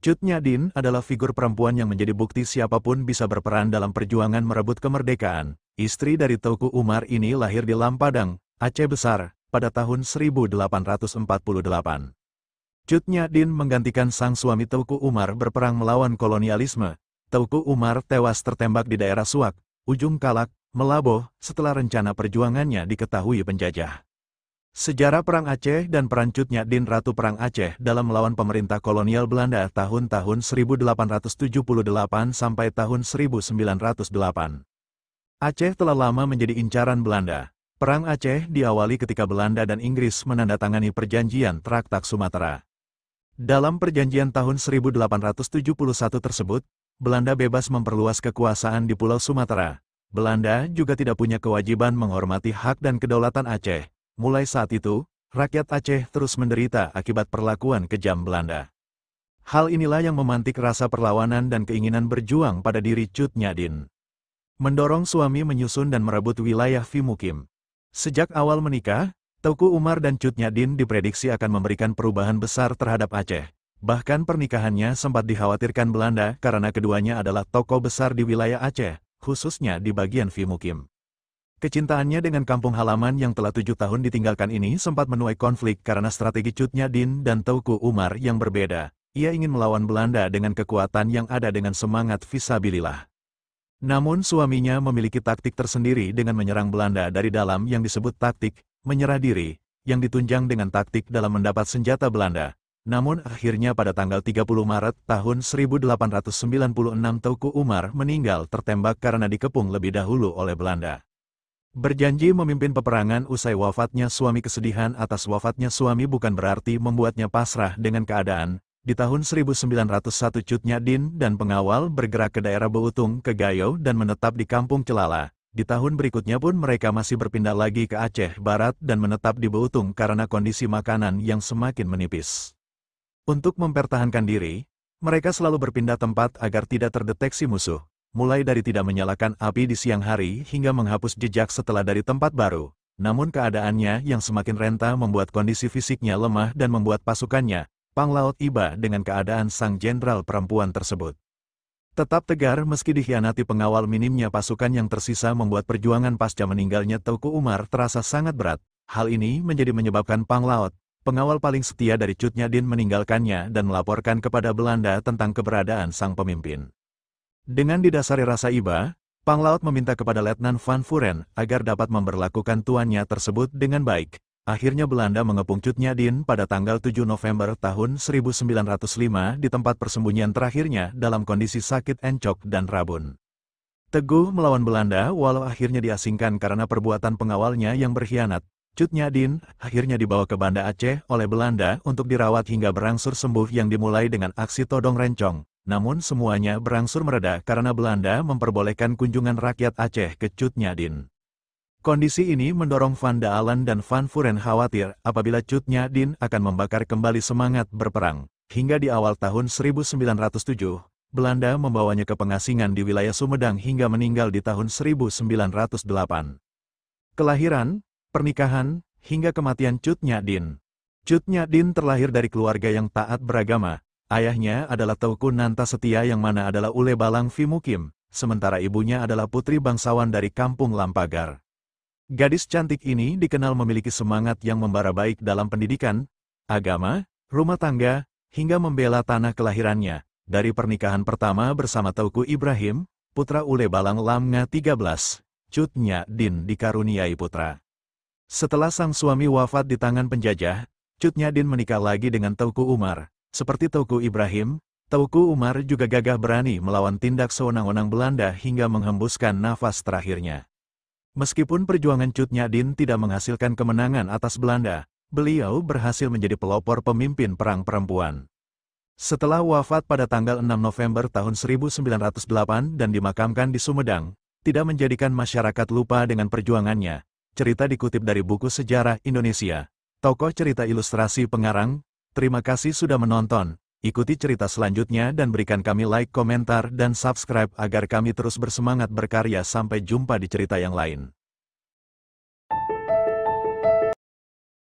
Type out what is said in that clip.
Cut Nyak Dien adalah figur perempuan yang menjadi bukti siapapun bisa berperan dalam perjuangan merebut kemerdekaan. Istri dari Teuku Umar ini lahir di Lampadang, Aceh Besar, pada tahun 1848. Cut Nyak Dien menggantikan sang suami Teuku Umar berperang melawan kolonialisme. Teuku Umar tewas tertembak di daerah Suak, Ujung Kalak, Melaboh, setelah rencana perjuangannya diketahui penjajah. Sejarah Perang Aceh dan peran Cut Nyak Dien Ratu Perang Aceh dalam melawan pemerintah kolonial Belanda tahun-tahun 1878 sampai tahun 1908. Aceh telah lama menjadi incaran Belanda. Perang Aceh diawali ketika Belanda dan Inggris menandatangani perjanjian Traktat Sumatera. Dalam perjanjian tahun 1871 tersebut, Belanda bebas memperluas kekuasaan di Pulau Sumatera. Belanda juga tidak punya kewajiban menghormati hak dan kedaulatan Aceh. Mulai saat itu, rakyat Aceh terus menderita akibat perlakuan kejam Belanda. Hal inilah yang memantik rasa perlawanan dan keinginan berjuang pada diri Cut Nyak Dien. Mendorong suami menyusun dan merebut wilayah Fimukim. Sejak awal menikah, Teuku Umar dan Cut Nyak Dien diprediksi akan memberikan perubahan besar terhadap Aceh. Bahkan pernikahannya sempat dikhawatirkan Belanda karena keduanya adalah tokoh besar di wilayah Aceh, khususnya di bagian Fimukim. Kecintaannya dengan kampung halaman yang telah 7 tahun ditinggalkan ini sempat menuai konflik karena strategi Cut Nyak Dien dan Teuku Umar yang berbeda. Ia ingin melawan Belanda dengan kekuatan yang ada dengan semangat fisabilillah. Namun suaminya memiliki taktik tersendiri dengan menyerang Belanda dari dalam yang disebut taktik menyerah diri, yang ditunjang dengan taktik dalam mendapat senjata Belanda. Namun akhirnya pada tanggal 30 Maret tahun 1896 Teuku Umar meninggal tertembak karena dikepung lebih dahulu oleh Belanda. Berjanji memimpin peperangan usai wafatnya suami. Kesedihan atas wafatnya suami bukan berarti membuatnya pasrah dengan keadaan. Di tahun 1901 Cut Nyak Dien dan pengawal bergerak ke daerah Beutung ke Gayo dan menetap di Kampung Celala. Di tahun berikutnya pun mereka masih berpindah lagi ke Aceh Barat dan menetap di Beutung karena kondisi makanan yang semakin menipis. Untuk mempertahankan diri, mereka selalu berpindah tempat agar tidak terdeteksi musuh. Mulai dari tidak menyalakan api di siang hari hingga menghapus jejak setelah dari tempat baru. Namun keadaannya yang semakin renta membuat kondisi fisiknya lemah dan membuat pasukannya, Panglaut iba dengan keadaan sang jenderal perempuan tersebut. Tetap tegar meski dikhianati pengawal, minimnya pasukan yang tersisa membuat perjuangan pasca meninggalnya Teuku Umar terasa sangat berat. Hal ini menjadi menyebabkan Panglaut, pengawal paling setia dari Cut Nyak Dien, meninggalkannya dan melaporkan kepada Belanda tentang keberadaan sang pemimpin. Dengan didasari rasa iba, Panglaut meminta kepada Letnan Van Vuren agar dapat memperlakukan tuannya tersebut dengan baik. Akhirnya Belanda mengepung Cut Nyak Dien pada tanggal 7 November tahun 1905 di tempat persembunyian terakhirnya dalam kondisi sakit encok dan rabun. Teguh melawan Belanda walau akhirnya diasingkan karena perbuatan pengawalnya yang berkhianat, Cut Nyak Dien akhirnya dibawa ke Banda Aceh oleh Belanda untuk dirawat hingga berangsur sembuh yang dimulai dengan aksi todong rencong. Namun semuanya berangsur mereda karena Belanda memperbolehkan kunjungan rakyat Aceh ke Cut Nyak Dien. Kondisi ini mendorong Van Dalen dan Van Vuren khawatir apabila Cut Nyak Dien akan membakar kembali semangat berperang. Hingga di awal tahun 1907, Belanda membawanya ke pengasingan di wilayah Sumedang hingga meninggal di tahun 1908. Kelahiran, pernikahan, hingga kematian Cut Nyak Dien. Cut Nyak Dien terlahir dari keluarga yang taat beragama. Ayahnya adalah Teuku Nanta Setia yang mana adalah Ule Balang Fimukim, sementara ibunya adalah putri bangsawan dari Kampung Lampagar. Gadis cantik ini dikenal memiliki semangat yang membara baik dalam pendidikan, agama, rumah tangga, hingga membela tanah kelahirannya. Dari pernikahan pertama bersama Teuku Ibrahim, putra Ule Balang Lamnga 13, Cut Nyak Dien dikaruniai putra. Setelah sang suami wafat di tangan penjajah, Cut Nyak Dien menikah lagi dengan Teuku Umar. Seperti Teuku Ibrahim, Teuku Umar juga gagah berani melawan tindak sewenang-wenang Belanda hingga menghembuskan nafas terakhirnya. Meskipun perjuangan Cut Nyak Dien tidak menghasilkan kemenangan atas Belanda, beliau berhasil menjadi pelopor pemimpin perang perempuan. Setelah wafat pada tanggal 6 November tahun 1908 dan dimakamkan di Sumedang, tidak menjadikan masyarakat lupa dengan perjuangannya. Cerita dikutip dari buku Sejarah Indonesia. Tokoh cerita ilustrasi pengarang. Terima kasih sudah menonton. Ikuti cerita selanjutnya dan berikan kami like, komentar, dan subscribe agar kami terus bersemangat berkarya. Sampai jumpa di cerita yang lain.